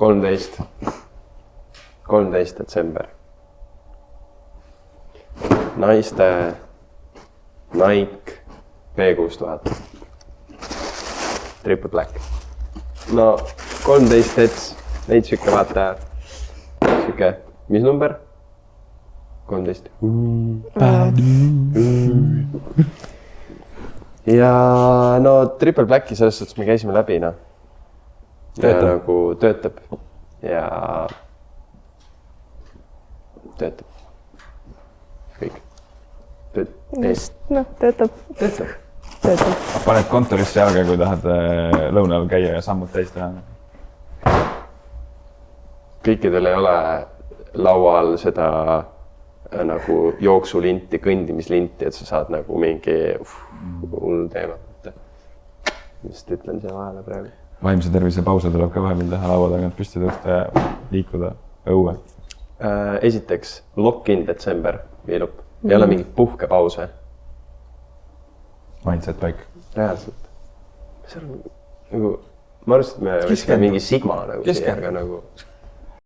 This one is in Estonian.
13 detsember. Naiste Nike B6000. Triple Black. No 13 dets, neid siuke vaata, siuke, mis number? 13. Ja no Triple Blacki selles suhtes me käisime läbi, noh. Nagu töötab ja töötab. Kõik. Just, noh, töötab. Paned kontorisse jalga, kui tahad lõunal käia ja sammud täis teha. Kõikidel ei ole laua all seda nagu jooksulinti, kõndimislinti, et sa saad nagu mingi hull teema. Just ütlen siia vahele praegu. Vaimse tervise pause tuleb ka vahepeal teha laua tagant püsti tõusta ja liikuda õue. Esiteks, lock-in detsember viilup. Ei ole mingit puhkepause. Mindset paik. Reaalselt. See on nagu, ma arvast, et me võiksime mingi sigma nagu siia, aga nagu